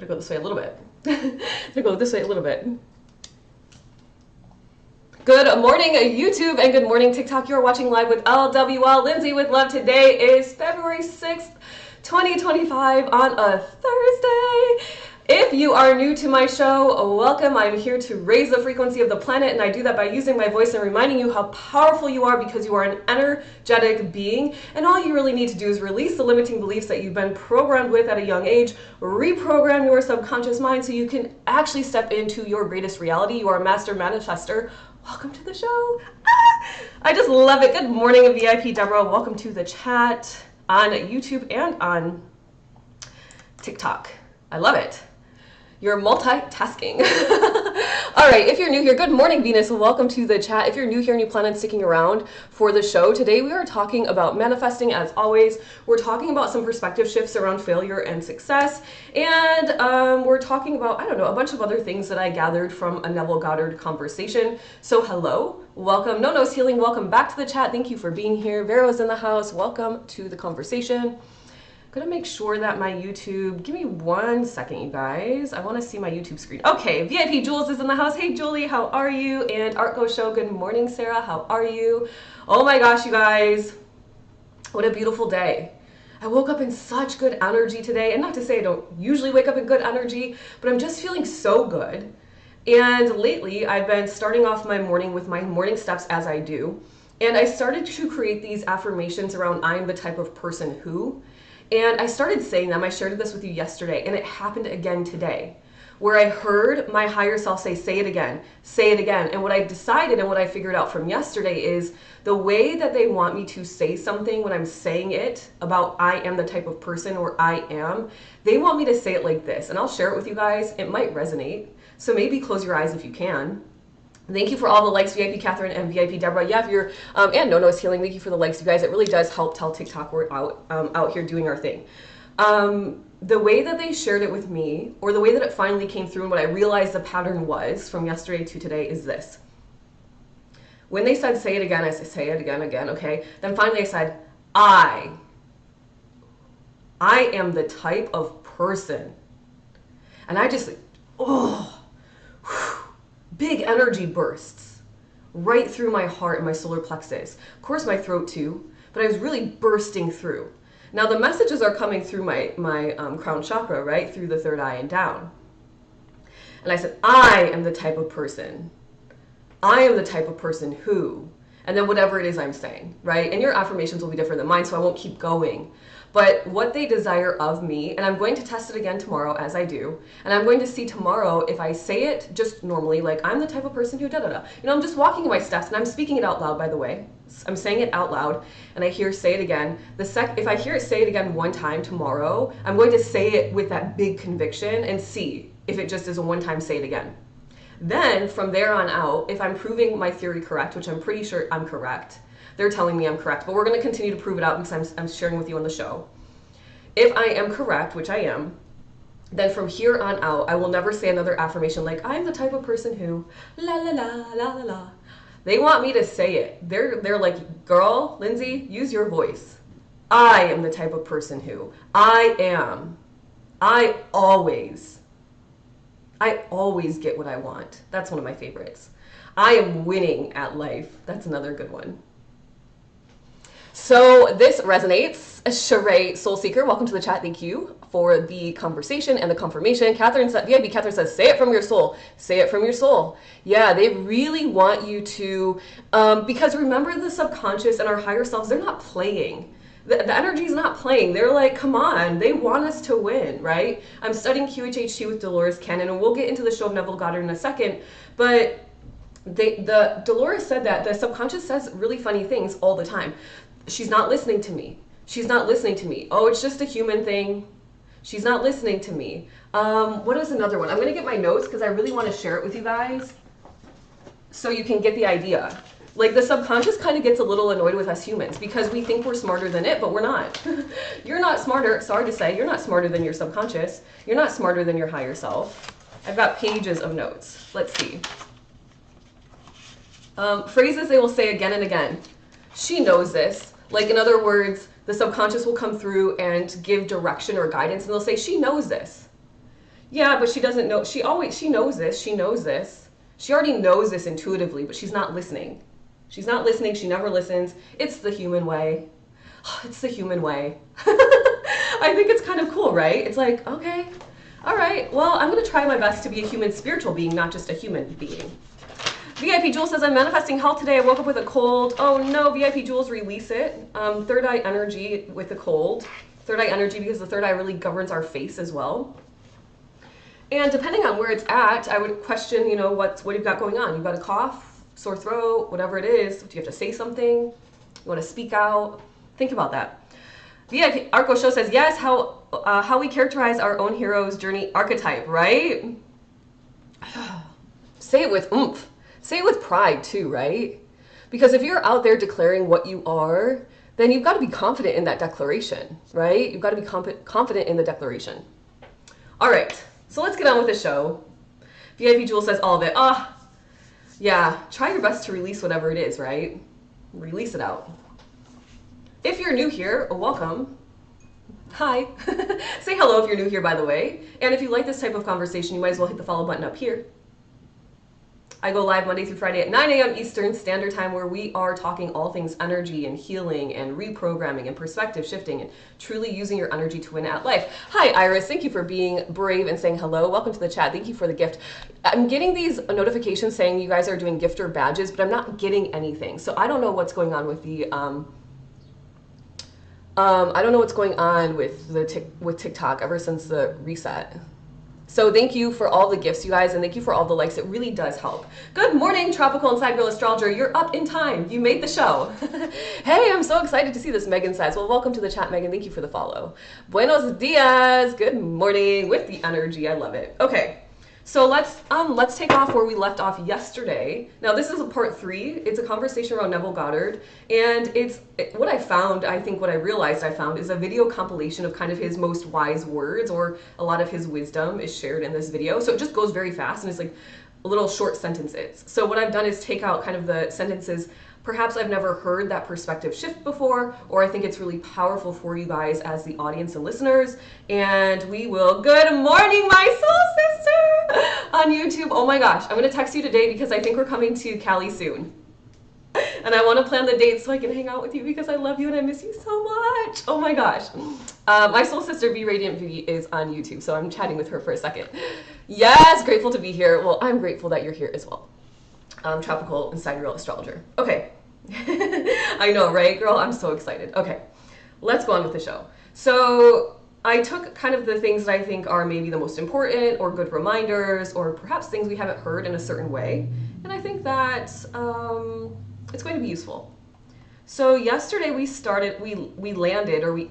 gonna go this way a little bit. I'm gonna go this way a little bit. Good morning, YouTube, and good morning, TikTok. You're watching live with LWL. Lindsay with love. Today is February 6th, 2025 on a Thursday. If you are new to my show, welcome. I'm here to raise the frequency of the planet, and I do that by using my voice and reminding you how powerful you are because you are an energetic being, and all you really need to do is release the limiting beliefs that you've been programmed with at a young age, reprogram your subconscious mind so you can actually step into your greatest reality. You are a master manifester. Welcome to the show. I just love it. Good morning, VIP Deborah. Welcome to the chat on YouTube and on TikTok. I love it. You're multitasking. All right, if you're new here, good morning, Venus. Welcome to the chat. If you're new here and you plan on sticking around for the show, today we are talking about manifesting as always. We're talking about some perspective shifts around failure and success. And we're talking about, I don't know, a bunch of other things that I gathered from a Neville Goddard conversation. So hello, welcome. No Nose Healing, welcome back to the chat. Thank you for being here. Vero's in the house. Welcome to the conversation. Gonna make sure that my YouTube, give me 1 second, you guys. I wanna see my YouTube screen. Okay, VIP Jules is in the house. Hey, Julie, how are you? And Art Go Show, good morning, Sarah, how are you? Oh my gosh, you guys, what a beautiful day. I woke up in such good energy today. And not to say I don't usually wake up in good energy, but I'm just feeling so good. And lately, I've been starting off my morning with my morning steps as I do. And I started to create these affirmations around I am the type of person who. And I started saying them. I shared this with you yesterday, and it happened again today, where I heard my higher self say it again, say it again. And what I decided and what I figured out from yesterday is the way that they want me to say something when I'm saying it about I am the type of person or I am, they want me to say it like this. And I'll share it with you guys. It might resonate. So maybe close your eyes if you can. Thank you for all the likes, VIP Catherine and VIP Deborah. Yeah, if you're, and No Nose Healing, thank you for the likes, you guys. It really does help tell TikTok we're out here doing our thing. The way that they shared it with me, or the way that it finally came through and what I realized the pattern was from yesterday to today is this. When they said, say it again, I said, say it again, okay? Then finally I said, I am the type of person. And I just, big energy bursts right through my heart and my solar plexus. Of course, my throat too, but I was really bursting through. Now the messages are coming through my crown chakra, right? Through the third eye and down. And I said, I am the type of person. I am the type of person who, and then whatever it is I'm saying, right? And your affirmations will be different than mine, so I won't keep going. But what they desire of me, and I'm going to test it again tomorrow as I do, and I'm going to see tomorrow if I say it just normally, like I'm the type of person who da-da-da. You know, I'm just walking in my steps, and I'm speaking it out loud, by the way. I'm saying it out loud, and I hear say it again. If I hear it say it again one time tomorrow, I'm going to say it with that big conviction and see if it just is a one-time say it again. Then, from there on out, if I'm proving my theory correct, which I'm pretty sure I'm correct, they're telling me I'm correct, but we're going to continue to prove it out because I'm sharing with you on the show. If I am correct, which I am, then from here on out, I will never say another affirmation like, I'm the type of person who, la la la, la la la. They want me to say it. They're like, girl, Lindsay, use your voice. I am the type of person who, I am. I always get what I want. That's one of my favorites. I am winning at life. That's another good one. So this resonates. Sheree Soul Seeker, welcome to the chat. Thank you for the conversation and the confirmation. Catherine said, VIP Catherine says, say it from your soul. Say it from your soul. Yeah, they really want you to, because remember the subconscious and our higher selves, they're not playing. The energy is not playing. They're like, come on, they want us to win, right? I'm studying QHHT with Dolores Cannon, and we'll get into the show of Neville Goddard in a second, but Dolores said that the subconscious says really funny things all the time. She's not listening to me. She's not listening to me. Oh, it's just a human thing. She's not listening to me. What is another one? I'm going to get my notes because I really want to share it with you guys so you can get the idea. Like the subconscious kind of gets a little annoyed with us humans because we think we're smarter than it, but we're not. You're not smarter. Sorry to say, you're not smarter than your subconscious. You're not smarter than your higher self. I've got pages of notes. Let's see. Phrases they will say again and again. She knows this. Like, in other words, the subconscious will come through and give direction or guidance, and they'll say, she knows this. Yeah, but she doesn't know. She knows this. She knows this. She already knows this intuitively, but she's not listening. She's not listening. She never listens. It's the human way. It's the human way. I think it's kind of cool, right? It's like, okay, all right, well, I'm going to try my best to be a human spiritual being, not just a human being. VIP Jules says, I'm manifesting health today. I woke up with a cold. Oh no, VIP Jules, release it. Third eye energy with the cold. Third eye energy because the third eye really governs our face as well. And depending on where it's at, I would question, you know, what you've got going on. You've got a cough, sore throat, whatever it is. Do you have to say something? You want to speak out? Think about that. VIP Arco Show says, yes, how we characterize our own hero's journey archetype, right? Say it with oomph. Say it with pride too, right? Because if you're out there declaring what you are, then you've got to be confident in that declaration, right? You've got to be confident in the declaration. All right, so let's get on with the show. VIP Jewel says all of it. Yeah, try your best to release whatever it is, right? Release it out. If you're new here, welcome. Hi. Say hello if you're new here, by the way. And if you like this type of conversation, you might as well hit the follow button up here. I go live Monday through Friday at 9 a.m. Eastern Standard Time, where we are talking all things energy and healing and reprogramming and perspective shifting and truly using your energy to win at life. Hi, Iris. Thank you for being brave and saying hello. Welcome to the chat. Thank you for the gift. I'm getting these notifications saying you guys are doing gifter badges, but I'm not getting anything. So I don't know what's going on with the I don't know what's going on with TikTok ever since the reset. So thank you for all the gifts, you guys, and thank you for all the likes. It really does help. Good morning, Tropical and Sidereal Astrologer. You're up in time. You made the show. Hey, I'm so excited to see this, Megan says. Well, welcome to the chat, Megan. Thank you for the follow. Buenos dias. Good morning with the energy. I love it. Okay. So let's take off where we left off yesterday. Now this is a part 3. It's a conversation around Neville Goddard, and what I realized I found is a video compilation of kind of his most wise words, or a lot of his wisdom is shared in this video. So it just goes very fast, and it's like little short sentences. So what I've done is take out kind of the sentences. Perhaps I've never heard that perspective shift before, or I think it's really powerful for you guys as the audience and listeners. And we will, good morning, my soul sister on YouTube. Oh my gosh, I'm gonna text you today because I think we're coming to Cali soon. And I wanna plan the date so I can hang out with you because I love you and I miss you so much. Oh my gosh. My soul sister, Be Radiant V, is on YouTube, so I'm chatting with her for a second. Yes, grateful to be here. Well, I'm grateful that you're here as well. Tropical and Sidereal Astrologer. Okay. I know, right, girl? I'm so excited. Okay, let's go on with the show. So I took kind of the things that I think are maybe the most important or good reminders or perhaps things we haven't heard in a certain way. And I think that it's going to be useful. So yesterday we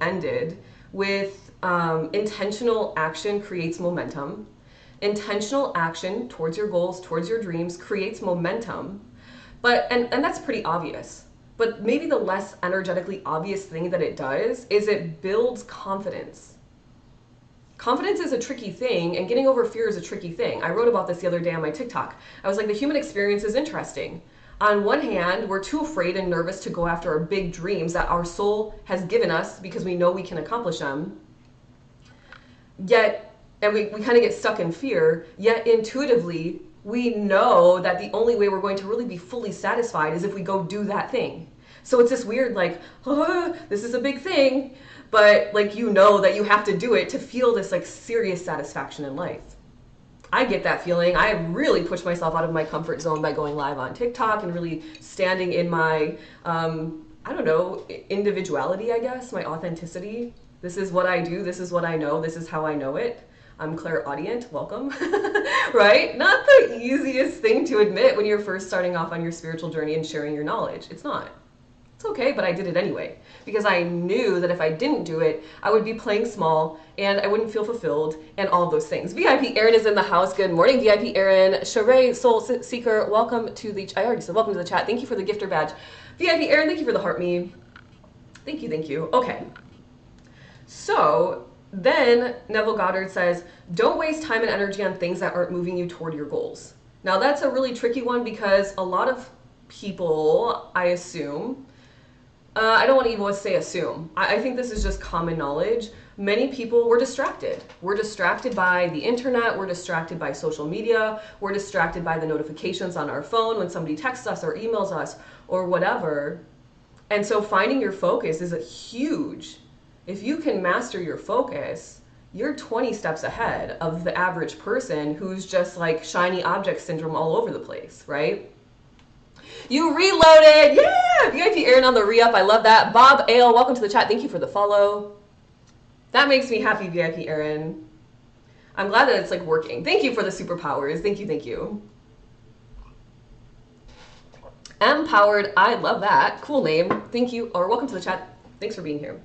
ended with intentional action creates momentum. Intentional action towards your goals, towards your dreams creates momentum. But, and that's pretty obvious. But maybe the less energetically obvious thing that it does is it builds confidence. Confidence is a tricky thing, and getting over fear is a tricky thing. I wrote about this the other day on my TikTok. I was like, the human experience is interesting. On one hand, we're too afraid and nervous to go after our big dreams that our soul has given us because we know we can accomplish them. And we kind of get stuck in fear, yet intuitively, we know that the only way we're going to really be fully satisfied is if we go do that thing. So it's this weird, like, oh, this is a big thing, but like, you know that you have to do it to feel this like serious satisfaction in life. I get that feeling. I really push myself out of my comfort zone by going live on TikTok and really standing in my, I don't know, individuality, I guess, my authenticity. This is what I do. This is what I know. This is how I know it. I'm clairaudient, welcome, right? Not the easiest thing to admit when you're first starting off on your spiritual journey and sharing your knowledge. It's not. It's okay, but I did it anyway because I knew that if I didn't do it, I would be playing small and I wouldn't feel fulfilled and all of those things. VIP Aaron is in the house. Good morning, VIP Aaron. Sheree, Soul Seeker, welcome to the, I already said welcome to the chat. Thank you for the gifter badge. VIP Aaron, thank you for the heart me. Thank you, thank you. Okay. So, then Neville Goddard says, don't waste time and energy on things that aren't moving you toward your goals. Now that's a really tricky one because a lot of people, I assume, I don't want to even say assume. I think this is just common knowledge. Many people were distracted. We're distracted by the internet. We're distracted by social media. We're distracted by the notifications on our phone when somebody texts us or emails us or whatever. And so finding your focus is a huge. If you can master your focus, you're 20 steps ahead of the average person who's just like shiny object syndrome all over the place, right? You reloaded. Yeah! VIP Aaron on the re-up. I love that. Bob Ale, welcome to the chat. Thank you for the follow. That makes me happy, VIP Aaron. I'm glad that it's like working. Thank you for the superpowers. Thank you, thank you. Empowered, I love that. Cool name. Thank you, or welcome to the chat. Thanks for being here.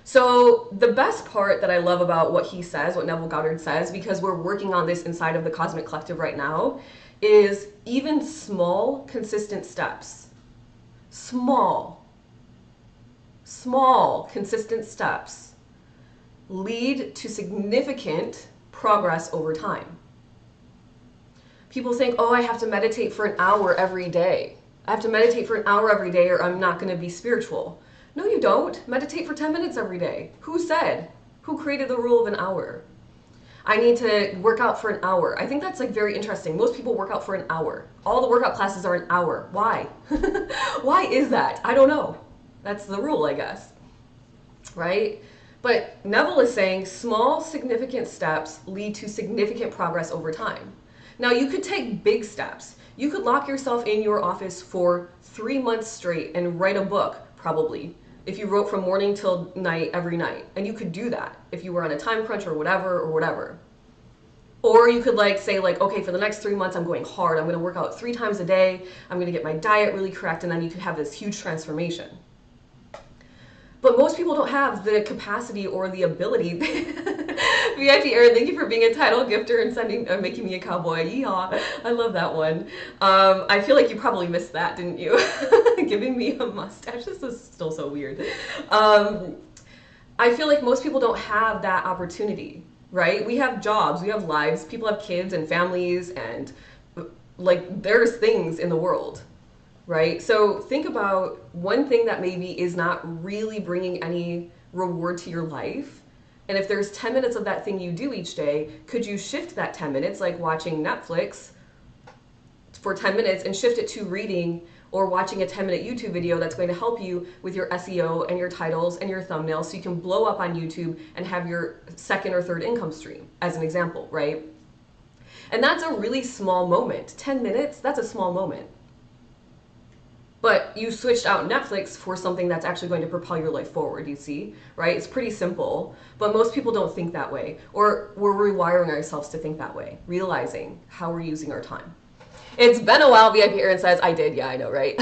So the best part that I love about what he says, what Neville Goddard says, because we're working on this inside of the Cosmic Collective right now, is even small, consistent steps. Small, consistent steps lead to significant progress over time. People think, oh, I have to meditate for an hour every day. I have to meditate for an hour every day or I'm not going to be spiritual. No, you don't. Meditate for 10 minutes every day. Who said? Who created the rule of an hour? I need to work out for an hour. I think that's like very interesting. Most people work out for an hour. All the workout classes are an hour. Why? Why is that? I don't know. That's the rule, I guess. Right? But Neville is saying small, significant steps lead to significant progress over time. Now, you could take big steps. You could lock yourself in your office for 3 months straight and write a book, probably, if you wrote from morning till night every night. And you could do that if you were on a time crunch or whatever. Or you could like say like, okay, for the next 3 months, I'm going hard. I'm going to work out 3 times a day. I'm going to get my diet really correct. And then you could have this huge transformation. But most people don't have the capacity or the ability. VIP Aaron, thank you for being a title gifter and making me a cowboy. Yeehaw. I love that one. I feel like you probably missed that, didn't you? Giving me a mustache. This is still so weird. I feel like most people don't have that opportunity, right? We have jobs, we have lives, people have kids and families, and like there's things in the world. Right? So think about one thing that maybe is not really bringing any reward to your life. And if there's 10 minutes of that thing you do each day, could you shift that 10 minutes, like watching Netflix for 10 minutes and shift it to reading or watching a 10-minute YouTube video that's going to help you with your SEO and your titles and your thumbnails so you can blow up on YouTube and have your second or third income stream, as an example, right? And that's a really small moment. 10 minutes, that's a small moment. But you switched out Netflix for something that's actually going to propel your life forward, you see, right? It's pretty simple, but most people don't think that way. Or we're rewiring ourselves to think that way, realizing how we're using our time. It's been a while, VIP Aaron says. I did, yeah, I know, right?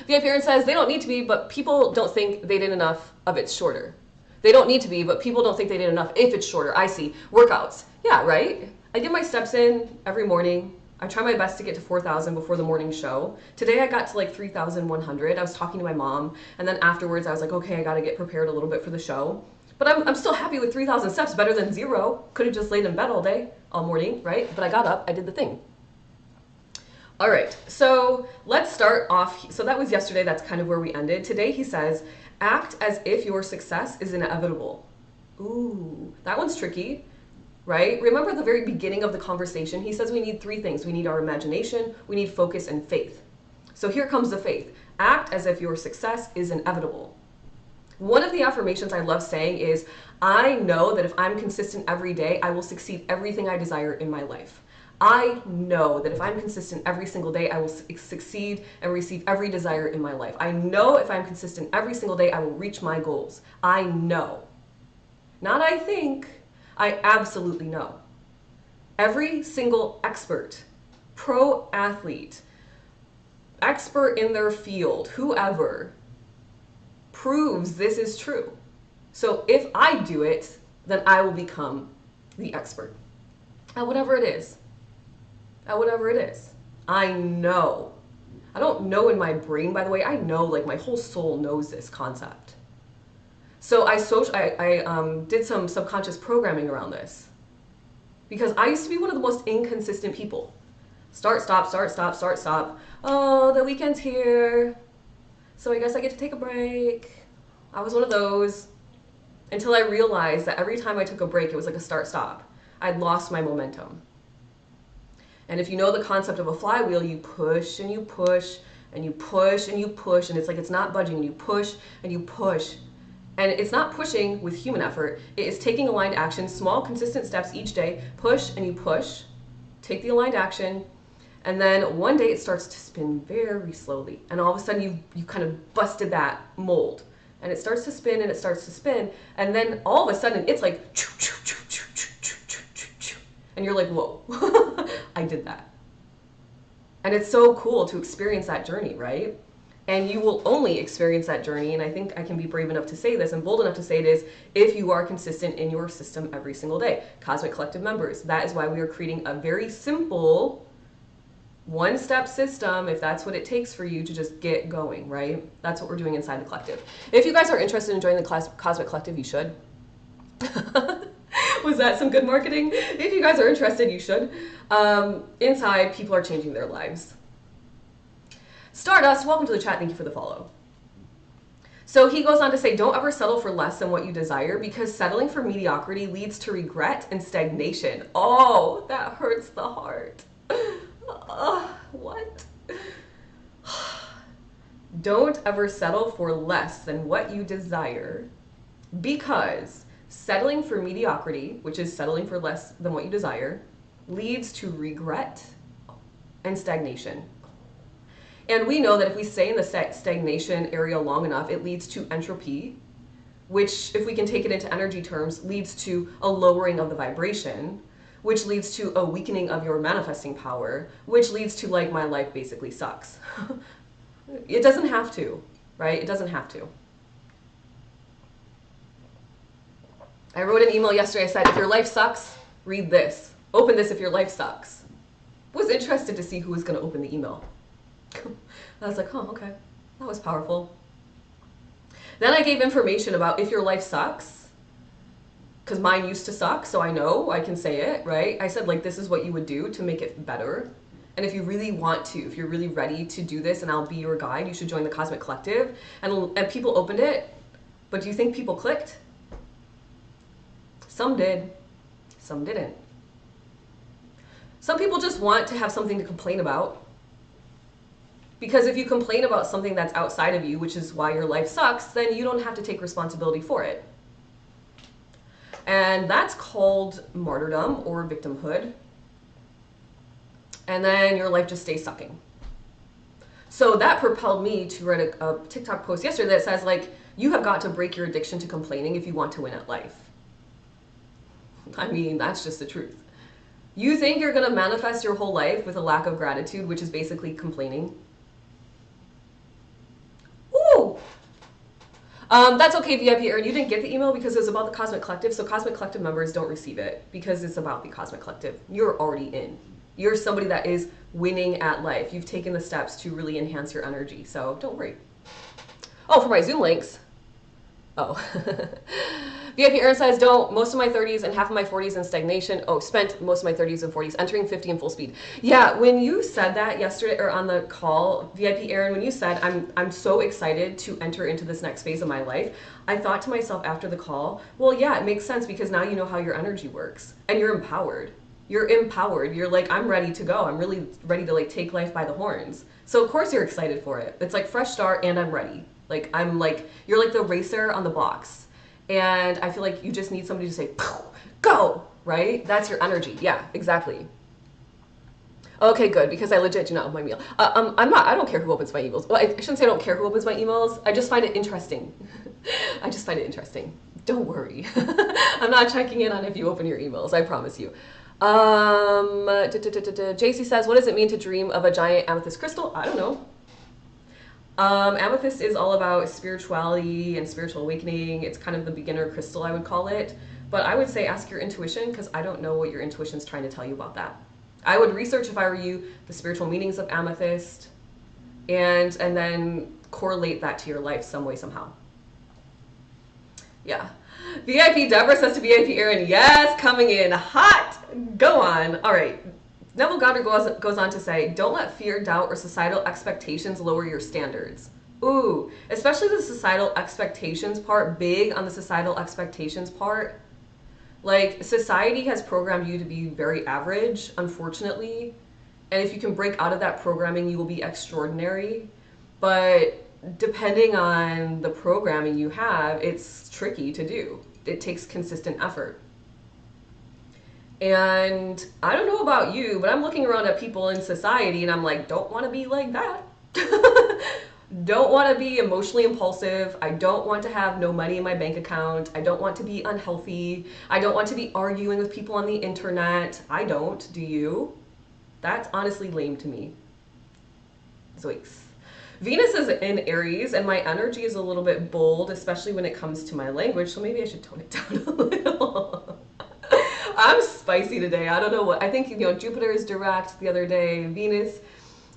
VIP Aaron says, they don't need to be, but people don't think they did enough of it's shorter. They don't need to be, but people don't think they did enough if it's shorter. I see. Workouts. Yeah, right? I get my steps in every morning. I try my best to get to 4,000 before the morning show. Today I got to like 3,100. I was talking to my mom, and then afterwards I was like, okay, I gotta get prepared a little bit for the show. But I'm still happy with 3,000 steps, better than 0. Could have just laid in bed all day, all morning, right? But I got up, I did the thing. All right, so let's start off. So that was yesterday, that's kind of where we ended. Today he says, act as if your success is inevitable. Ooh, that one's tricky. Right? Remember at the very beginning of the conversation, he says we need 3 things. We need our imagination, we need focus, and faith. So here comes the faith. Act as if your success is inevitable. One of the affirmations I love saying is, I know that if I'm consistent every day, I will succeed everything I desire in my life. I know that if I'm consistent every single day, I will succeed and receive every desire in my life. I know if I'm consistent every single day, I will reach my goals. I know. Not I think. I absolutely know. Every single expert, pro athlete, expert in their field, whoever, proves this is true. So if I do it, then I will become the expert at whatever it is. At whatever it is. I know. I don't know in my brain, by the way. I know, like my whole soul knows this concept. So I did some subconscious programming around this because I used to be one of the most inconsistent people. Start, stop, start, stop, start, stop. Oh, the weekend's here, so I guess I get to take a break. I was one of those. until I realized that every time I took a break, it was like a start-stop. I'd lost my momentum. And if you know the concept of a flywheel, you push and you push and you push and you push, and it's like it's not budging, and you push and you push. And it's not pushing with human effort. It is taking aligned action, small, consistent steps each day. Push and you push. Take the aligned action. And then one day it starts to spin very slowly. And all of a sudden you kind of busted that mold. And it starts to spin and it starts to spin. And then all of a sudden it's like, and you're like, whoa, I did that. And it's so cool to experience that journey, right? And you will only experience that journey, and I think I can be brave enough to say this and bold enough to say it is, if you are consistent in your system every single day. Cosmic Collective members, that is why we are creating a very simple one-step system, if that's what it takes for you to just get going, right? That's what we're doing inside the collective. If you guys are interested in joining the Cosmic Collective, you should. Was that some good marketing? If you guys are interested, you should. Inside, people are changing their lives. Stardust, welcome to the chat. Thank you for the follow. So he goes on to say, don't ever settle for less than what you desire, because settling for mediocrity leads to regret and stagnation. Oh, that hurts the heart. What? Don't ever settle for less than what you desire, because settling for mediocrity, which is settling for less than what you desire, leads to regret and stagnation. And we know that if we stay in the stagnation area long enough, it leads to entropy, which, if we can take it into energy terms, leads to a lowering of the vibration, which leads to a weakening of your manifesting power, which leads to, like, my life basically sucks. It doesn't have to, right? It doesn't have to. I wrote an email yesterday. I said, if your life sucks, read this. Open this if your life sucks. I was interested to see who was going to open the email. I was like, oh, okay, that was powerful. Then I gave information about if your life sucks, because mine used to suck, so I know I can say it, right? I said, like, this is what you would do to make it better. And if you really want to, if you're really ready to do this and I'll be your guide, you should join the Cosmic Collective. And people opened it, but do you think people clicked? Some did, some didn't. Some people just want to have something to complain about. Because if you complain about something that's outside of you, which is why your life sucks, then you don't have to take responsibility for it. And that's called martyrdom or victimhood. And then your life just stays sucking. So that propelled me to write a TikTok post yesterday that says, like, you have got to break your addiction to complaining if you want to win at life. I mean, that's just the truth. You think you're going to manifest your whole life with a lack of gratitude, which is basically complaining? Ooh! That's okay, VIP Aaron. You didn't get the email because it was about the Cosmic Collective, so Cosmic Collective members don't receive it because it's about the Cosmic Collective. You're already in. You're somebody that is winning at life. You've taken the steps to really enhance your energy, so don't worry. Oh, for my Zoom links. Oh. VIP Aaron says, don't. Most of my 30s and half of my 40s in stagnation. Oh, spent most of my 30s and 40s entering 50 in full speed. Yeah, when you said that yesterday or on the call, VIP Aaron, when you said, I'm so excited to enter into this next phase of my life, I thought to myself after the call, well, yeah, it makes sense because now you know how your energy works and you're empowered. You're empowered. You're like, I'm ready to go. I'm really ready to, like, take life by the horns. So of course you're excited for it. It's like fresh start and I'm ready. Like, I'm like, you're like the racer on the blocks. And I feel like you just need somebody to say, go, right? That's your energy. Yeah, exactly. Okay, good, because I legit do not open my email. I don't care who opens my emails. Well, I shouldn't say I don't care who opens my emails. I just find it interesting. I just find it interesting. Don't worry. I'm not checking in on if you open your emails, I promise you. JC says, what does it mean to dream of a giant amethyst crystal? I don't know. Amethyst is all about spirituality and spiritual awakening. It's kind of the beginner crystal, I would call it. But I would say ask your intuition, because I don't know what your intuition is trying to tell you about that. I would research, if I were you, the spiritual meanings of amethyst and then correlate that to your life some way, somehow. Yeah. VIP Deborah says to VIP Aaron, yes, coming in hot. Go on. All right. Neville Goddard goes on to say, don't let fear, doubt, or societal expectations lower your standards. Ooh, especially the societal expectations part, big on the societal expectations part. Like, society has programmed you to be very average, unfortunately. And if you can break out of that programming, you will be extraordinary. But depending on the programming you have, it's tricky to do. It takes consistent effort. And I don't know about you, but I'm looking around at people in society and I'm like, don't want to be like that. Don't want to be emotionally impulsive. I don't want to have no money in my bank account. I don't want to be unhealthy. I don't want to be arguing with people on the internet. I don't. Do you? That's honestly lame to me. Zoinks. Venus is in Aries, and my energy is a little bit bold, especially when it comes to my language, so maybe I should tone it down a little. I'm spicy today. I don't know what. I think, Jupiter is direct the other day. Venus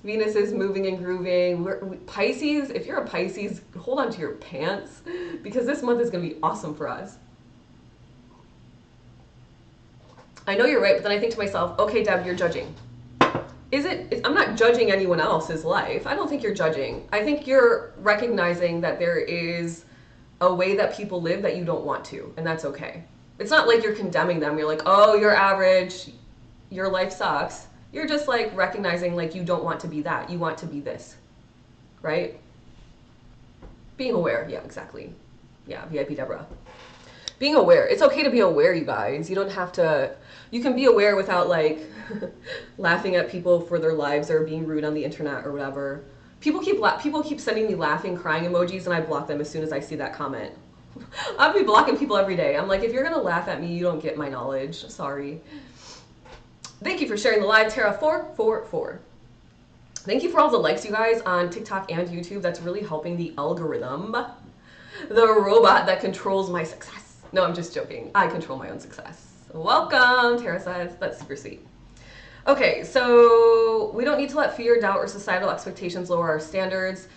is moving and grooving. Pisces, if you're a Pisces, hold on to your pants, because this month is going to be awesome for us. I know you're right, but then I think to myself, okay, Deb, you're judging. I'm not judging anyone else's life. I don't think you're judging. I think you're recognizing that there is a way that people live that you don't want to, and that's okay. It's not like you're condemning them. You're like, oh, you're average. Your life sucks. You're just like recognizing like you don't want to be that. You want to be this, right? Being aware. Yeah, exactly. Yeah, VIP Deborah. Being aware. It's okay to be aware, you guys. You don't have to, you can be aware without like laughing at people for their lives or being rude on the internet or whatever. People keep sending me laughing, crying emojis, and I block them as soon as I see that comment. I'll be blocking people every day. I'm like, if you're gonna laugh at me, you don't get my knowledge. Sorry. Thank you for sharing the live, Tara444. Thank you for all the likes, you guys, on TikTok and YouTube. That's really helping the algorithm. The robot that controls my success. No, I'm just joking. I control my own success. Welcome, Tara says. That's super sweet. Okay, so we don't need to let fear, doubt, or societal expectations lower our standards.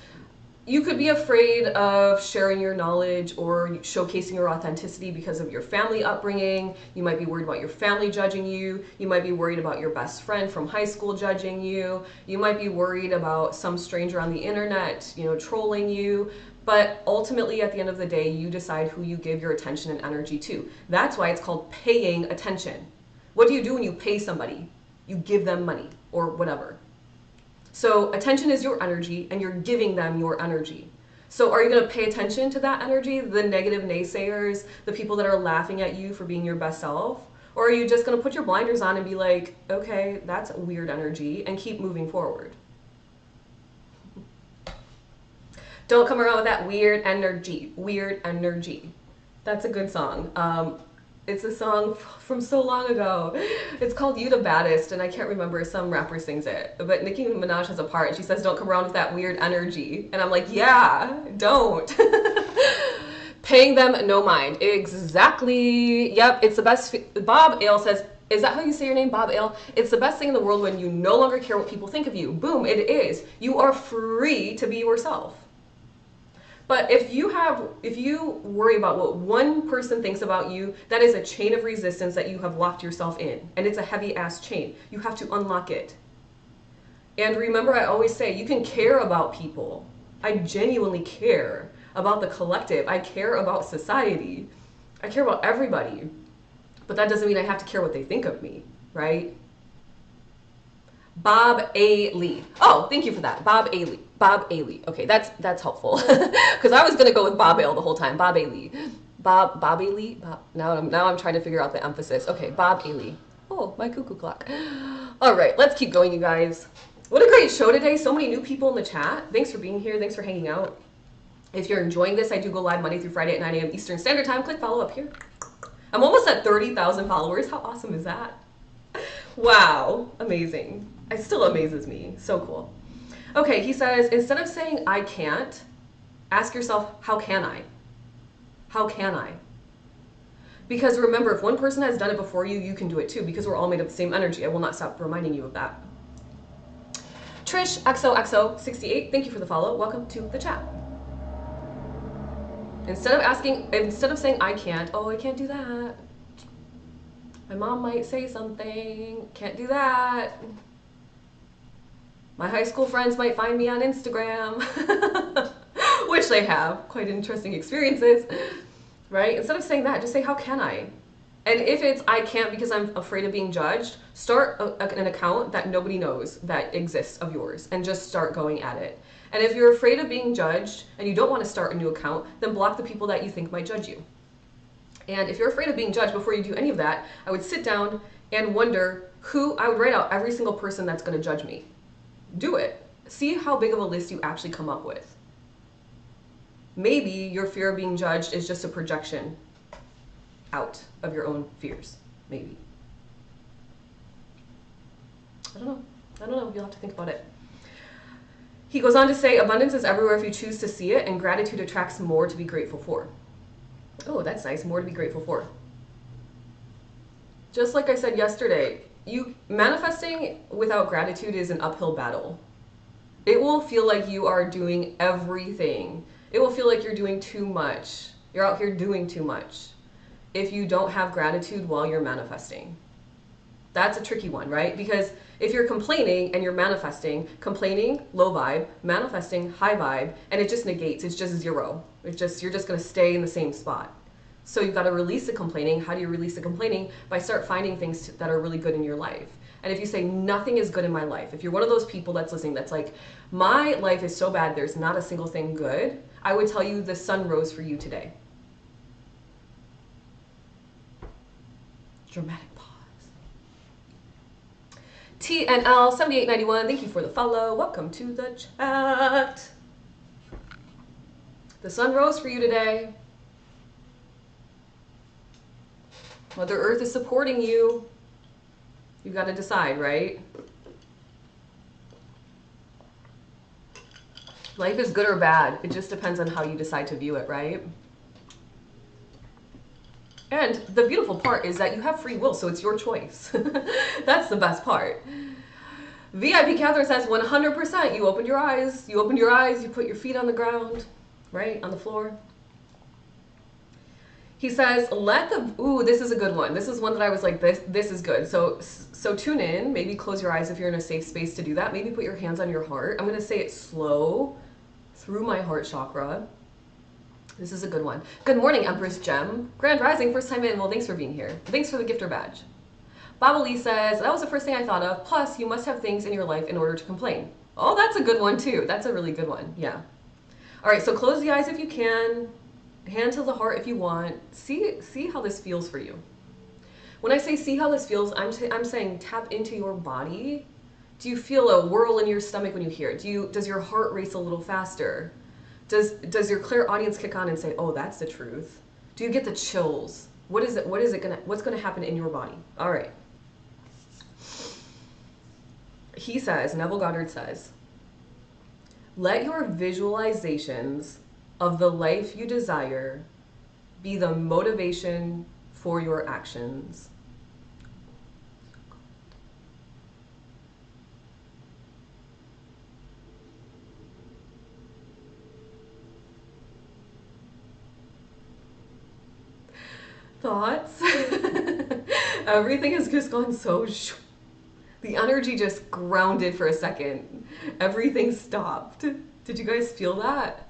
You could be afraid of sharing your knowledge or showcasing your authenticity because of your family upbringing. You might be worried about your family judging you. You might be worried about your best friend from high school judging you. You might be worried about some stranger on the internet, trolling you. But ultimately, at the end of the day, you decide who you give your attention and energy to. That's why it's called paying attention. What do you do when you pay somebody? You give them money or whatever. So attention is your energy, and you're giving them your energy. So are you going to pay attention to that energy, the negative naysayers, the people that are laughing at you for being your best self? Or are you just going to put your blinders on and be like, okay, that's weird energy, and keep moving forward? Don't come around with that weird energy. Weird energy. That's a good song. It's a song from so long ago. It's called You the Baddest, and I can't remember, some rapper sings it. But Nicki Minaj has a part, and she says, don't come around with that weird energy. And I'm like, yeah, don't. Paying them no mind. Exactly. Yep, it's the best. Bob Ale says, is that how you say your name, Bob Ale? It's the best thing in the world when you no longer care what people think of you. Boom, it is. You are free to be yourself. But if you worry about what one person thinks about you, that is a chain of resistance that you have locked yourself in. And it's a heavy ass chain. You have to unlock it. And remember, I always say, you can care about people. I genuinely care about the collective. I care about society. I care about everybody. But that doesn't mean I have to care what they think of me, right? Bob A. Lee. Oh, thank you for that. Bob A. Lee. Bob A. Lee. Okay, that's helpful. Because I was going to go with Bob Ale the whole time. Bob A. Lee. Bob A. Lee? Now I'm trying to figure out the emphasis. Okay, Bob A. Lee. Oh, my cuckoo clock. All right, let's keep going, you guys. What a great show today. So many new people in the chat. Thanks for being here. Thanks for hanging out. If you're enjoying this, I do go live Monday through Friday at 9 a.m. Eastern Standard Time. Click follow up here. I'm almost at 30,000 followers. How awesome is that? Wow, amazing. It still amazes me. So cool. Okay, he says, instead of saying I can't, ask yourself, how can I? How can I? Because remember, if one person has done it before you, you can do it too, because we're all made of the same energy. I will not stop reminding you of that. Trish XOXO68, thank you for the follow. Welcome to the chat. Instead of saying I can't, oh, I can't do that. My mom might say something. Can't do that. My high school friends might find me on Instagram. wish they have quite interesting experiences, right? Instead of saying that, just say, how can I? And if it's, I can't because I'm afraid of being judged, start an account that nobody knows that exists of yours and just start going at it. And if you're afraid of being judged and you don't want to start a new account, then block the people that you think might judge you. And if you're afraid of being judged, before you do any of that, I would sit down and wonder I would write out every single person that's going to judge me. Do it. See how big of a list you actually come up with. Maybe your fear of being judged is just a projection out of your own fears. Maybe. I don't know. You'll have to think about it. He goes on to say, abundance is everywhere if you choose to see it, and gratitude attracts more to be grateful for. Oh, that's nice. More to be grateful for. Just like I said yesterday, manifesting without gratitude is an uphill battle. It will feel like you are doing everything. It will feel like you're doing too much. You're out here doing too much if you don't have gratitude while you're manifesting. That's a tricky one, right? Because if you're complaining and you're manifesting, complaining, low vibe, manifesting, high vibe, and it just negates, it's just zero. You're just going to stay in the same spot. So you've got to release the complaining. How do you release the complaining? By start finding things that are really good in your life. And if you say nothing is good in my life, if you're one of those people that's listening that's like, my life is so bad, there's not a single thing good, I would tell you the sun rose for you today. Dramatic pause. TNL7891, thank you for the follow. Welcome to the chat. The sun rose for you today. Mother Earth is supporting you. You've got to decide, right? Life is good or bad. It just depends on how you decide to view it, right? And the beautiful part is that you have free will, so it's your choice. That's the best part. VIP Catherine says 100%. You opened your eyes. You opened your eyes. You put your feet on the ground, right? On the floor. He says, ooh, this is a good one. This is one that I was like, this is good. So tune in, maybe close your eyes if you're in a safe space to do that. Maybe put your hands on your heart. I'm going to say it slow through my heart chakra. This is a good one. Good morning, Empress Gem. Grand Rising, first time in. Well, thanks for being here. Thanks for the gifter badge. Baba Lee says, that was the first thing I thought of. Plus, you must have things in your life in order to complain. Oh, that's a good one too. That's a really good one. Yeah. All right, so close the eyes if you can. Hand to the heart if you want. See how this feels for you. When I say see how this feels, I'm saying tap into your body. Do you feel a whirl in your stomach when you hear it? Does your heart race a little faster? Does your clairaudience kick on and say, oh, that's the truth? Do you get the chills? What's gonna happen in your body? All right. He says, Neville Goddard says, let your visualizations of the life you desire be the motivation for your actions. Thoughts? Everything has just gone so the energy just grounded for a second. Everything stopped. Did you guys feel that?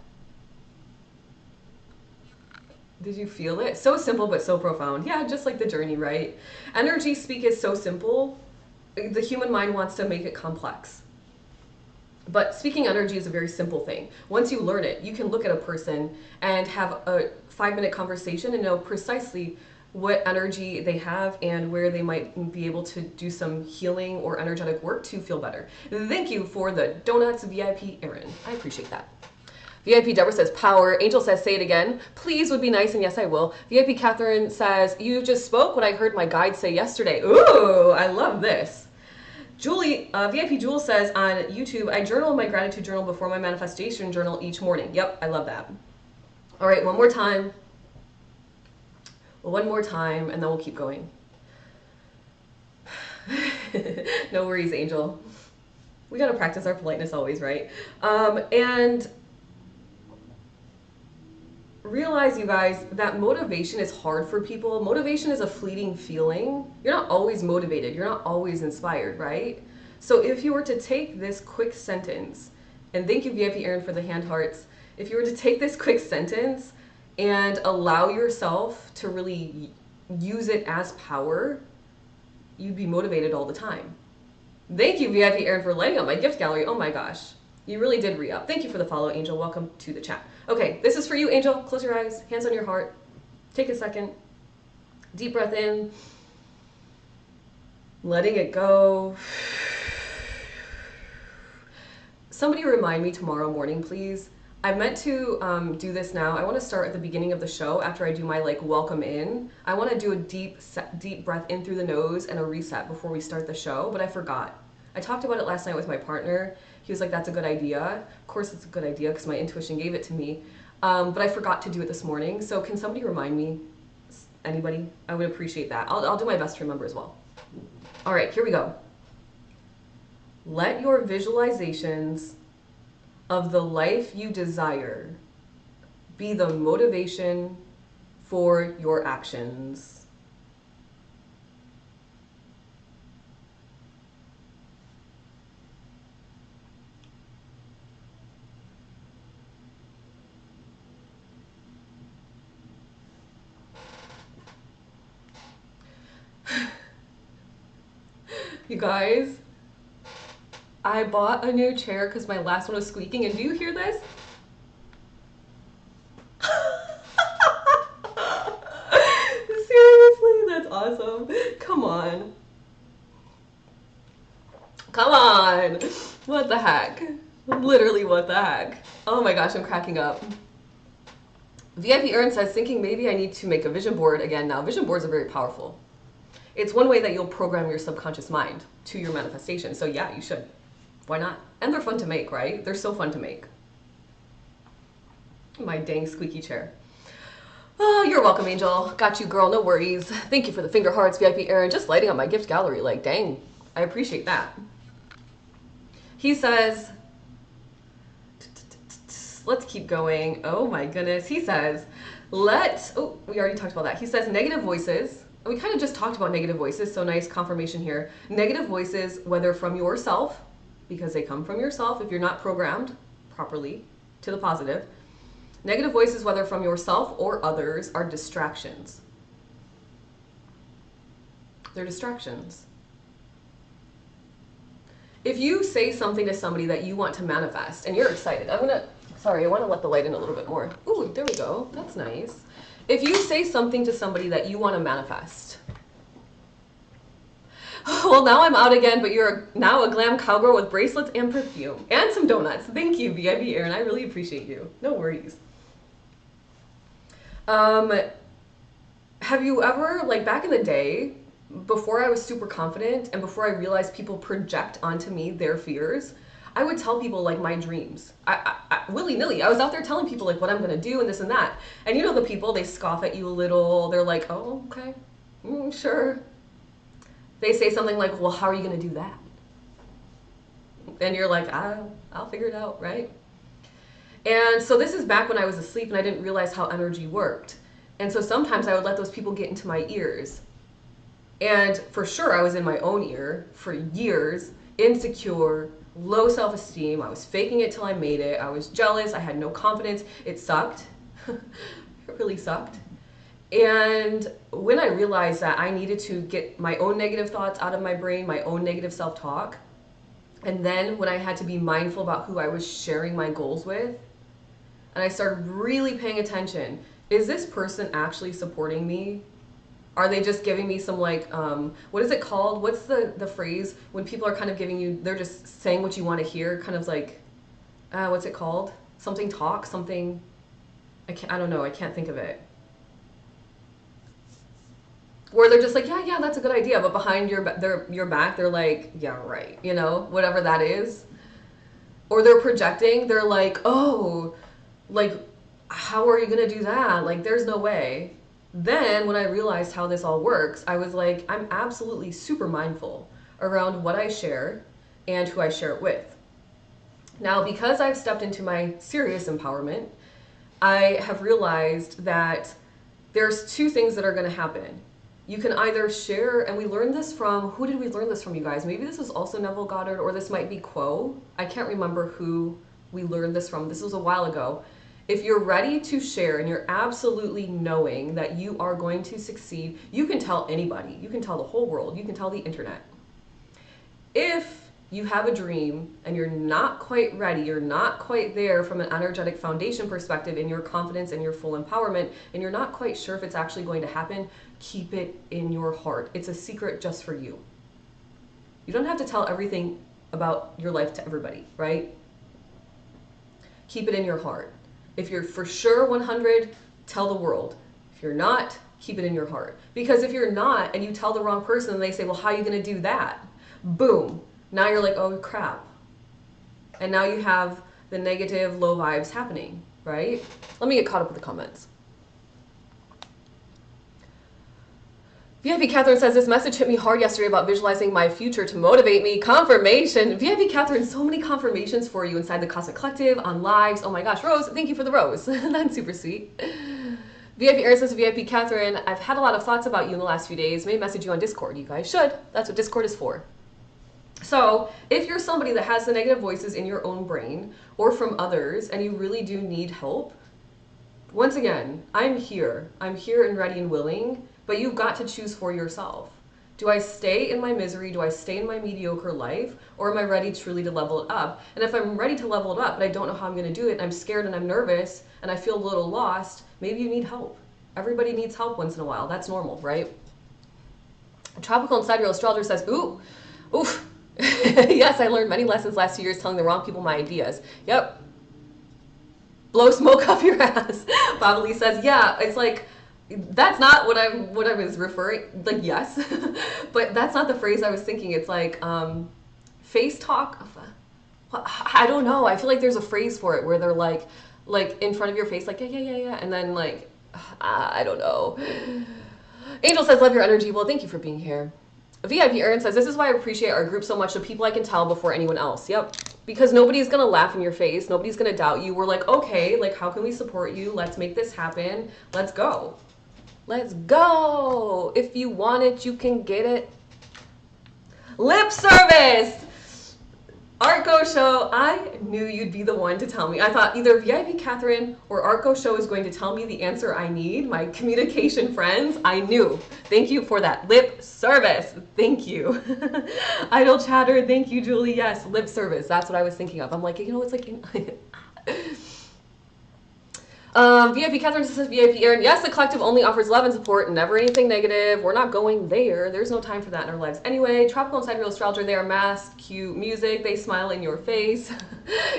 Did you feel it? So simple, but so profound. Yeah, just like the journey, right? Energy speak is so simple. The human mind wants to make it complex. But speaking energy is a very simple thing. Once you learn it, you can look at a person and have a 5-minute conversation and know precisely what energy they have and where they might be able to do some healing or energetic work to feel better. Thank you for the donuts, VIP Erin. I appreciate that. VIP Deborah says power. Angel says say it again. Please would be nice, and yes, I will. VIP Catherine says you just spoke what I heard my guide say yesterday. Ooh, I love this. Julie, VIP Jewel says on YouTube, I journal in my gratitude journal before my manifestation journal each morning. Yep, I love that. All right, one more time. One more time, and then we'll keep going. No worries, Angel. We got to practice our politeness always, right? And realize, you guys, that motivation is hard for people. Motivation is a fleeting feeling. You're not always motivated. You're not always inspired, right? So if you were to take this quick sentence, and thank you, VIP Erin, for the hand hearts. if you were to take this quick sentence and allow yourself to really use it as power, you'd be motivated all the time. Thank you, VIP Aaron, for lighting up my gift gallery. Oh my gosh. You really did re-up. Thank you for the follow, Angel. Welcome to the chat. Okay, this is for you, Angel. Close your eyes, hands on your heart. Take a second. Deep breath in. Letting it go. Somebody remind me tomorrow morning, please. I meant to do this now. I want to start at the beginning of the show after I do my like welcome in. I want to do a deep breath in through the nose and a reset before we start the show, but I forgot. I talked about it last night with my partner. He was like, that's a good idea. Of course it's a good idea because my intuition gave it to me. But I forgot to do it this morning. So can somebody remind me? Anybody? I would appreciate that. I'll do my best to remember as well. All right, here we go. Let your visualizations of the life you desire be the motivation for your actions. You guys, I bought a new chair because my last one was squeaking, and do you hear this? Seriously, that's awesome. Come on. Come on. What the heck? Literally, what the heck? Oh my gosh, I'm cracking up. VIP Earn says, thinking maybe I need to make a vision board again now. Vision boards are very powerful. It's one way that you'll program your subconscious mind to your manifestation. So yeah, you should. Why not? And they're fun to make, right? They're so fun to make. My dang squeaky chair. Oh, you're welcome, Angel. Got you, girl. No worries. Thank you for the finger hearts, VIP Aaron. Just lighting up my gift gallery. Like, dang. I appreciate that. He says, let's keep going. Oh my goodness. He says, we already talked about that. He says negative voices. We kind of just talked about negative voices, so nice confirmation here. Negative voices, whether from yourself, because they come from yourself if you're not programmed properly to the positive. Negative voices, whether from yourself or others, are distractions. They're distractions. If you say something to somebody that you want to manifest and you're excited, I want to let the light in a little bit more. Ooh, there we go. That's nice. If you say something to somebody that you want to manifest, well, now I'm out again, but you're now a glam cowgirl with bracelets and perfume and some donuts. Thank you, VIP Aaron. I really appreciate you. No worries. Have you ever, like back in the day, before I was super confident and before I realized people project onto me their fears, I would tell people like my dreams. Willy-nilly, I was out there telling people like what I'm gonna do and this and that. And you know the people, they scoff at you a little. They're like, oh, okay, sure. They say something like, well, how are you gonna do that? And you're like, I'll figure it out, right? And so this is back when I was asleep and I didn't realize how energy worked. And so sometimes I would let those people get into my ears. And for sure, I was in my own ear for years, insecure, low self-esteem. I was faking it till I made it. I was jealous. I had no confidence. It sucked. It really sucked. And when I realized that I needed to get my own negative thoughts out of my brain, my own negative self-talk, and then when I had to be mindful about who I was sharing my goals with, and I started really paying attention, is this person actually supporting me? Are they just giving me some like, what is it called? What's the phrase when people are kind of giving you, they're just saying what you want to hear, kind of like, what's it called? Something talk, something, I don't know, I can't think of it. Where they're just like, yeah, that's a good idea, but behind your back, they're like, yeah, right, you know, whatever that is. Or they're projecting, they're like, oh, like, how are you gonna do that? Like, there's no way. Then when I realized how this all works, I was like, I'm absolutely super mindful around what I share and who I share it with. Now, because I've stepped into my serious empowerment, I have realized that there's two things that are going to happen. You can either share, and we learned this from, who did we learn this from, you guys? Maybe this was also Neville Goddard, or this might be Quo. I can't remember who we learned this from. This was a while ago. If you're ready to share and you're absolutely knowing that you are going to succeed, you can tell anybody. You can tell the whole world. You can tell the internet. If you have a dream and you're not quite ready, you're not quite there from an energetic foundation perspective in your confidence and your full empowerment, and you're not quite sure if it's actually going to happen, keep it in your heart. It's a secret just for you. You don't have to tell everything about your life to everybody, right? Keep it in your heart. If you're for sure 100, tell the world. If you're not, keep it in your heart. Because if you're not and you tell the wrong person and they say, well, how are you going to do that? Boom. Now you're like, oh, crap. And now you have the negative, low vibes happening, right? Let me get caught up with the comments. VIP Catherine says, this message hit me hard yesterday about visualizing my future to motivate me. Confirmation. VIP Catherine, so many confirmations for you inside the Cosmic Collective, on lives. Oh my gosh, Rose, thank you for the rose. That's super sweet. VIP Erin says, VIP Catherine, I've had a lot of thoughts about you in the last few days. May message you on Discord. You guys should. That's what Discord is for. So if you're somebody that has the negative voices in your own brain or from others and you really do need help, once again, I'm here. I'm here and ready and willing. But you've got to choose for yourself. Do I stay in my misery? Do I stay in my mediocre life? Or am I ready truly to level it up? And if I'm ready to level it up, but I don't know how I'm going to do it, and I'm scared and I'm nervous, and I feel a little lost, maybe you need help. Everybody needs help once in a while. That's normal, right? Tropical and Sidereal Astrologer says, ooh, oof. Yes, I learned many lessons last 2 years telling the wrong people my ideas. Yep. Blow smoke up your ass. Bobby Lee says, yeah, it's like, that's not what I was referring, like, yes, but that's not the phrase I was thinking. It's like face talk. I don't know. I feel like there's a phrase for it where they're like in front of your face, like, yeah, and then like, I don't know. Angel says, love your energy. Well, thank you for being here. VIP Erin says, this is why I appreciate our group so much, the people I can tell before anyone else. Yep. Because nobody's going to laugh in your face. Nobody's going to doubt you. We're like, okay, like, how can we support you? Let's make this happen. Let's go. Let's go. If you want it, you can get it. Lip service. Artgo Show. I knew you'd be the one to tell me. I thought either VIP Catherine or Artgo Show is going to tell me the answer I need. My communication friends. I knew. Thank you for that lip service. Thank you. Idle chatter. Thank you, Julie. Yes, lip service. That's what I was thinking of. I'm like, you know, it's like... VIP Catherine says, VIP Erin, yes, the collective only offers love and support, never anything negative. We're not going there. There's no time for that in our lives. Anyway, Tropical and Sidereal Astrologer, they are masked, cute music. They smile in your face.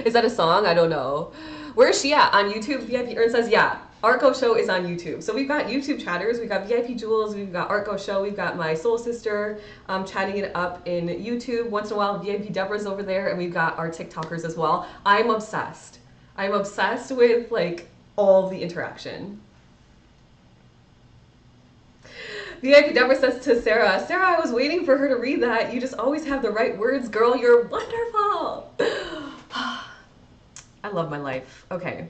Is that a song? I don't know. Where is she at? On YouTube? VIP Erin says, yeah, Artgo Show is on YouTube. So we've got YouTube chatters. We've got VIP Jules. We've got Artgo Show. We've got my soul sister chatting it up in YouTube. Once in a while, VIP Deborah's over there. And we've got our TikTokers as well. I'm obsessed. I'm obsessed with, like, all the interaction. VIP Deborah says to Sarah, Sarah, I was waiting for her to read that. You just always have the right words, girl. You're wonderful. I love my life. Okay.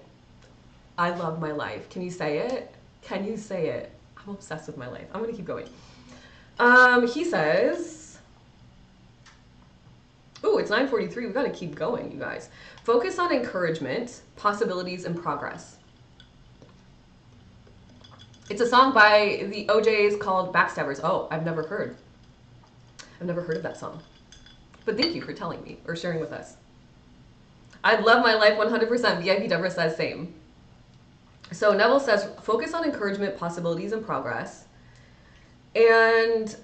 I love my life. Can you say it? Can you say it? I'm obsessed with my life. I'm going to keep going. He says, ooh, it's 9:43. We got to keep going, you guys. Focus on encouragement, possibilities, and progress. It's a song by the OJs called Backstabbers. Oh, I've never heard of that song. But thank you for telling me or sharing with us. I love my life 100%. VIP Deborah says same. So Neville says, focus on encouragement, possibilities, and progress. And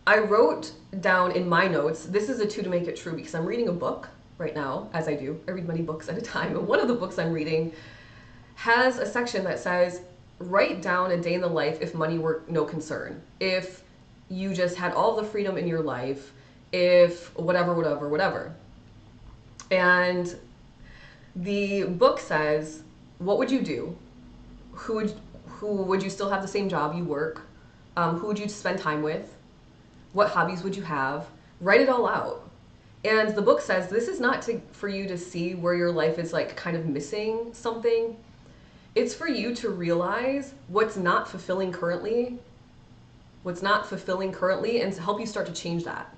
I wrote down in my notes, this is a 2 to make it true because I'm reading a book right now, as I do. I read many books at a time. And one of the books I'm reading has a section that says, write down a day in the life if money were no concern. If you just had all the freedom in your life, if whatever. And the book says, what would you do? Who would you still have the same job you work? Who would you spend time with? What hobbies would you have? Write it all out. And the book says this is not for you to see where your life is like kind of missing something. It's for you to realize what's not fulfilling currently and to help you start to change that.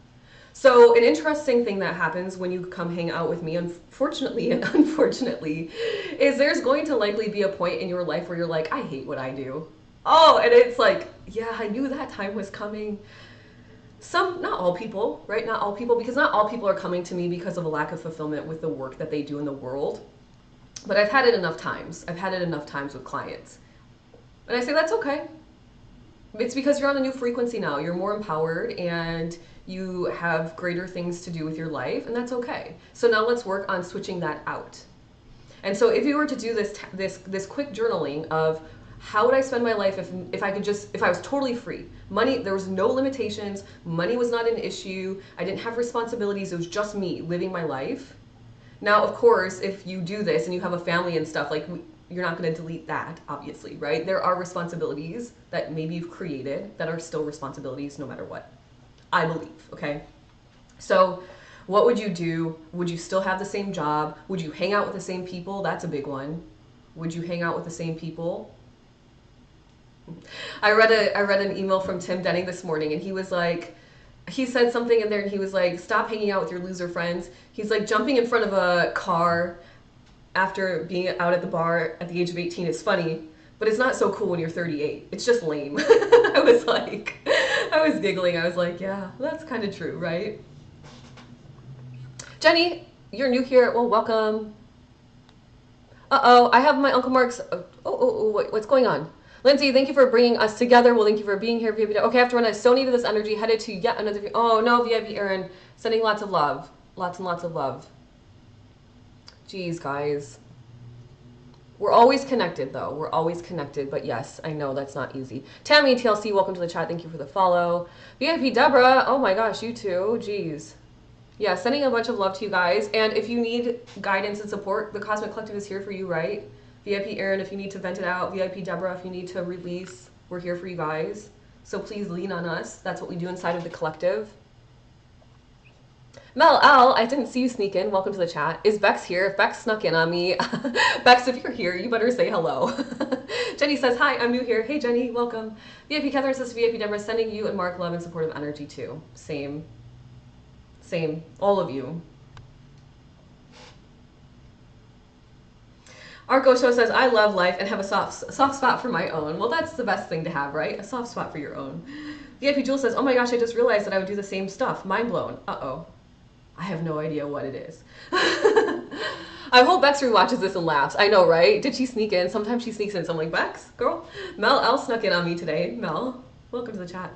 So an interesting thing that happens when you come hang out with me, unfortunately and unfortunately, is there's going to likely be a point in your life where you're like, I hate what I do. Oh, and it's like, yeah, I knew that time was coming. Not all people, right? Not all people, because not all people are coming to me because of a lack of fulfillment with the work that they do in the world. But I've had it enough times. I've had it enough times with clients. And I say, that's okay. It's because you're on a new frequency now. You're more empowered and you have greater things to do with your life, and that's okay. So now let's work on switching that out. And so if you were to do this quick journaling of how would I spend my life if I was totally free? Money, there was no limitations, money was not an issue, I didn't have responsibilities, it was just me living my life. Now, of course, if you do this and you have a family and stuff, like you're not going to delete that, obviously, right? There are responsibilities that maybe you've created that are still responsibilities no matter what. I believe, okay? So what would you do? Would you still have the same job? Would you hang out with the same people? That's a big one. Would you hang out with the same people? I read an email from Tim Denning this morning, and he was like, he said something in there, and he was like, stop hanging out with your loser friends. He's like, jumping in front of a car after being out at the bar at the age of 18 is funny, but it's not so cool when you're 38. It's just lame. I was giggling. I was like, yeah, that's kind of true, right? Jenny, you're new here. Well, welcome. Uh-oh, I have my Uncle Mark's. What's going on? Lindsay, thank you for bringing us together. Well, thank you for being here. VIP. Okay, I have to run. I so needed this energy. Headed to yet another. Oh no, VIP Aaron, sending lots of love, lots and lots of love. Jeez, guys. We're always connected, though. We're always connected. But yes, I know that's not easy. Tammy TLC, welcome to the chat. Thank you for the follow. VIP Deborah, oh my gosh, you too. Jeez. Yeah, sending a bunch of love to you guys. And if you need guidance and support, the Cosmic Collective is here for you, right? VIP Aaron, if you need to vent it out. VIP Deborah, if you need to release, we're here for you guys. So please lean on us. That's what we do inside of the collective. Mel L, I didn't see you sneak in. Welcome to the chat. Is Bex here? If Bex snuck in on me, Bex, if you're here, you better say hello. Jenny says, hi, I'm new here. Hey, Jenny, welcome. VIP Catherine says, VIP Deborah, sending you and Mark love and supportive energy too. Same. Same. All of you. Arco Show says, I love life and have a soft spot for my own. Well, that's the best thing to have, right? A soft spot for your own. VIP Jewel says, oh my gosh, I just realized that I would do the same stuff. Mind blown. Uh-oh. I have no idea what it is. I hope Bex watches this and laughs. I know, right? Did she sneak in? Sometimes she sneaks in. So I'm like, Bex, girl. Mel L snuck in on me today. Mel, welcome to the chat.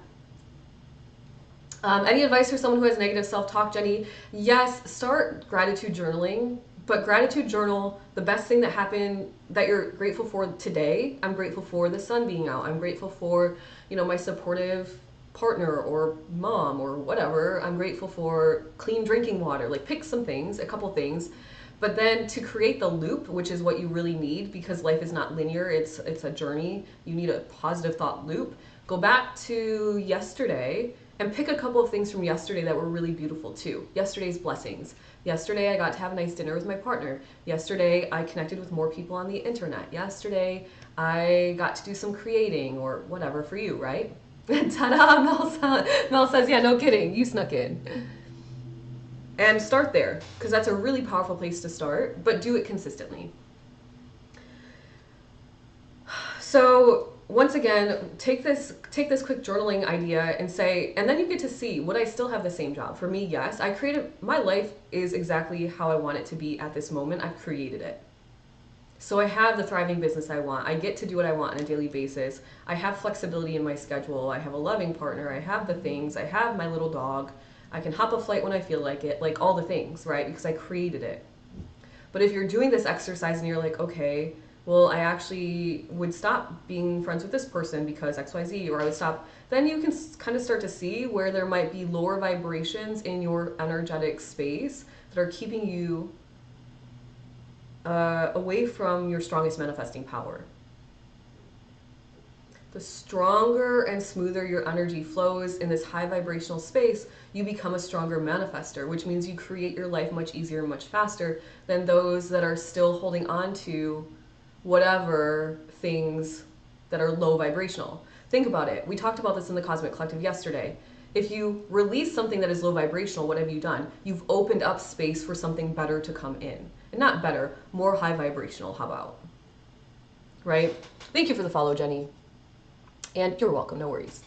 Any advice for someone who has negative self-talk, Jenny? Yes, start gratitude journaling. But gratitude journal, the best thing that happened that you're grateful for today, I'm grateful for the sun being out. I'm grateful for, you know, my supportive partner or mom or whatever. I'm grateful for clean drinking water. Like pick some things, a couple things. But then to create the loop, which is what you really need because life is not linear, it's a journey. You need a positive thought loop. Go back to yesterday and pick a couple of things from yesterday that were really beautiful too. Yesterday's blessings. Yesterday, I got to have a nice dinner with my partner. Yesterday, I connected with more people on the internet. Yesterday, I got to do some creating or whatever for you, right? Ta-da! Mel says, yeah, no kidding. You snuck in. And start there, because that's a really powerful place to start, but do it consistently. So once again, take this quick journaling idea and say, and then you get to see, would I still have the same job? For me, yes. I created, my life is exactly how I want it to be at this moment. I've created it. So I have the thriving business I want. I get to do what I want on a daily basis. I have flexibility in my schedule. I have a loving partner. I have the things. I have my little dog. I can hop a flight when I feel like it, like all the things, right? Because I created it. But if you're doing this exercise and you're like, okay, well, I actually would stop being friends with this person because XYZ, or I would stop, then you can kind of start to see where there might be lower vibrations in your energetic space that are keeping you away from your strongest manifesting power. The stronger and smoother your energy flows in this high vibrational space, you become a stronger manifester, which means you create your life much easier and much faster than those that are still holding on to whatever things that are low vibrational. Think about it. We talked about this in the Cosmic Collective yesterday. If you release something that is low vibrational, what have you done? You've opened up space for something better to come in. And not better, more high vibrational, how about? Right? Thank you for the follow, Jenny. And you're welcome, no worries.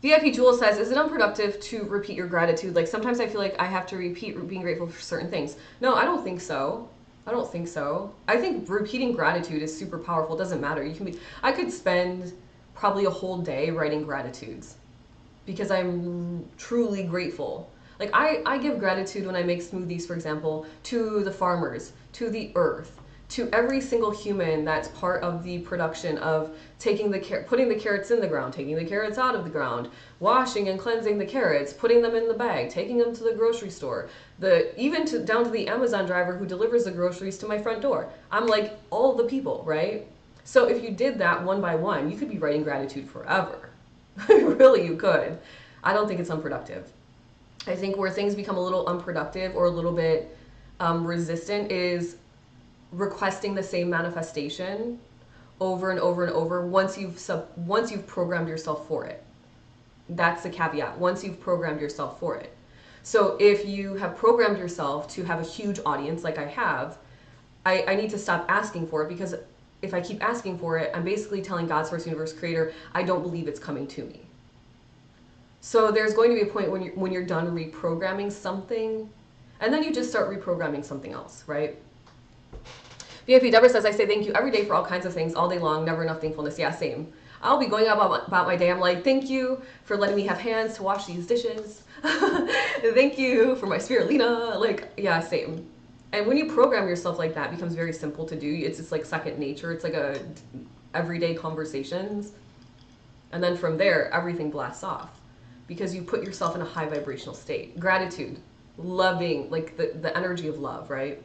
VIP Jewel says, is it unproductive to repeat your gratitude? Like sometimes I feel like I have to repeat being grateful for certain things. No, I don't think so. I don't think so. I think repeating gratitude is super powerful. It doesn't matter. I could spend probably a whole day writing gratitudes because I'm truly grateful. Like I give gratitude when I make smoothies, for example, to the farmers, to the earth, to every single human that's part of the production of putting the carrots in the ground, taking the carrots out of the ground, washing and cleansing the carrots, putting them in the bag, taking them to the grocery store, down to the Amazon driver who delivers the groceries to my front door. I'm like all the people, right? So if you did that one by one, you could be writing gratitude forever. Really, you could. I don't think it's unproductive. I think where things become a little unproductive or a little bit resistant is requesting the same manifestation over and over and over once you've programmed yourself for it. That's the caveat. Once you've programmed yourself for it. So if you have programmed yourself to have a huge audience like I have, I need to stop asking for it, because if I keep asking for it, I'm basically telling God, Source, Universe, Creator, I don't believe it's coming to me. So there's going to be a point when you're done reprogramming something, and then you just start reprogramming something else, right? VIP Deborah says, I say thank you every day for all kinds of things, all day long, never enough thankfulness. Yeah, same. I'll be going about my day. I'm like, thank you for letting me have hands to wash these dishes. Thank you for my spirulina. Like, yeah, same. And when you program yourself like that, it becomes very simple to do. It's just like second nature. It's like a everyday conversations. And then from there, everything blasts off because you put yourself in a high vibrational state. Gratitude, loving, like the energy of love, right?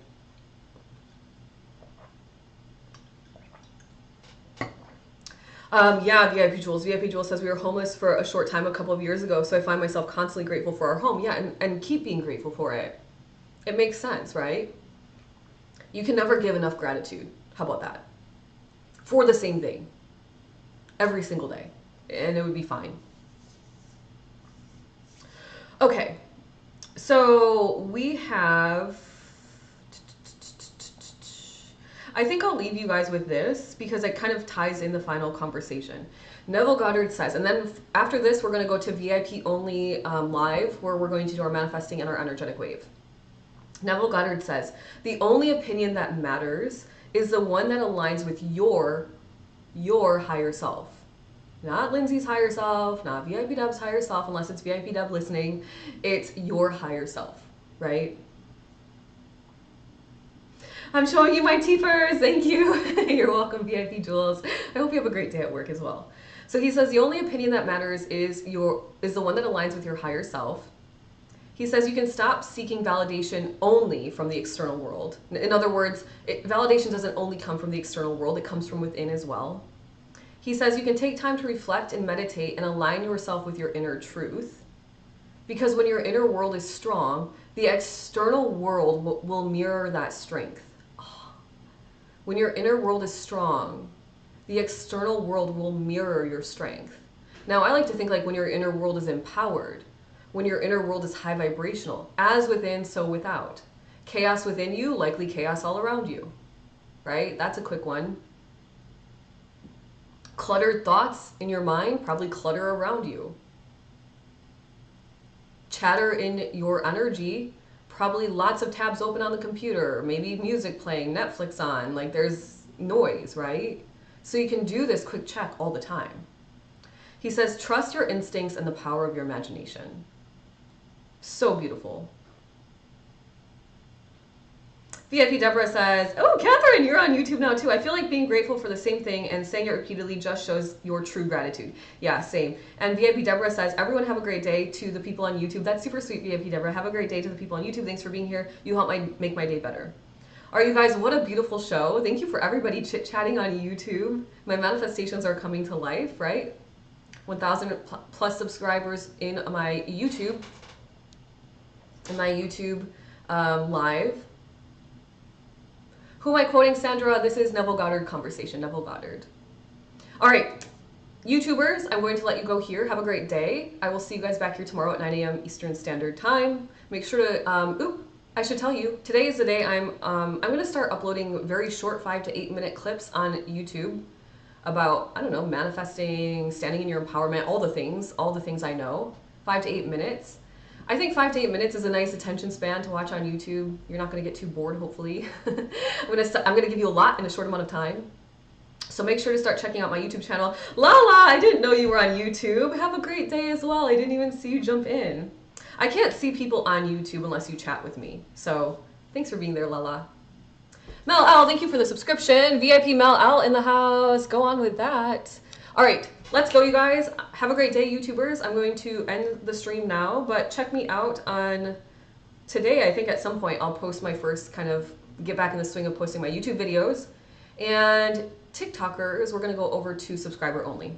Yeah, VIP Jules. VIP Jules says, we were homeless for a short time a couple of years ago, so I find myself constantly grateful for our home. Yeah, and keep being grateful for it. It makes sense, right? You can never give enough gratitude. How about that? For the same thing. Every single day. And it would be fine. Okay. So we have... I think I'll leave you guys with this because it kind of ties in the final conversation. Neville Goddard says, and then after this, we're going to go to VIP only live, where we're going to do our manifesting and our energetic wave. Neville Goddard says, the only opinion that matters is the one that aligns with your higher self. Not Lindsay's higher self, not VIP Dub's higher self, unless it's VIP Dub listening. It's your higher self, right? I'm showing you my teepers. Thank you. You're welcome, VIP Jules. I hope you have a great day at work as well. So he says the only opinion that matters is the one that aligns with your higher self. He says you can stop seeking validation only from the external world. In other words, validation doesn't only come from the external world, it comes from within as well. He says you can take time to reflect and meditate and align yourself with your inner truth. Because when your inner world is strong, the external world will mirror that strength. When your inner world is strong, the external world will mirror your strength. Now, I like to think like when your inner world is empowered, when your inner world is high vibrational, as within, so without. Chaos within you, likely chaos all around you, right? That's a quick one. Cluttered thoughts in your mind, probably clutter around you. Chatter in your energy, probably lots of tabs open on the computer, maybe music playing, Netflix on, like there's noise, right? So you can do this quick check all the time. He says, trust your instincts and the power of your imagination. So beautiful. VIP Deborah says, oh, Catherine, you're on YouTube now too. I feel like being grateful for the same thing and saying it repeatedly just shows your true gratitude. Yeah, same. And VIP Deborah says, everyone have a great day to the people on YouTube. That's super sweet, VIP Deborah. Have a great day to the people on YouTube. Thanks for being here. You help make my day better. All right, you guys, what a beautiful show. Thank you for everybody chit-chatting on YouTube. My manifestations are coming to life, right? 1,000 plus subscribers in my YouTube. Live. Who am I quoting, Sandra? This is Neville Goddard conversation, Neville Goddard. All right, YouTubers, I'm going to let you go here. Have a great day. I will see you guys back here tomorrow at 9 a.m. Eastern Standard Time. Make sure to, I should tell you, today is the day I'm going to start uploading very short 5 to 8 minute clips on YouTube about, I don't know, manifesting, standing in your empowerment, all the things I know. 5 to 8 minutes. I think 5 to 8 minutes is a nice attention span to watch on YouTube. You're not going to get too bored, hopefully. I'm going to give you a lot in a short amount of time. So make sure to start checking out my YouTube channel. Lala, I didn't know you were on YouTube. Have a great day as well. I didn't even see you jump in. I can't see people on YouTube unless you chat with me. So thanks for being there, Lala. Mel L, thank you for the subscription. VIP Mel L in the house. Go on with that. All right, let's go, you guys. Have a great day, YouTubers. I'm going to end the stream now, but check me out on today. I think at some point I'll post my first get back in the swing of posting my YouTube videos. And TikTokers, we're going to go over to subscriber only.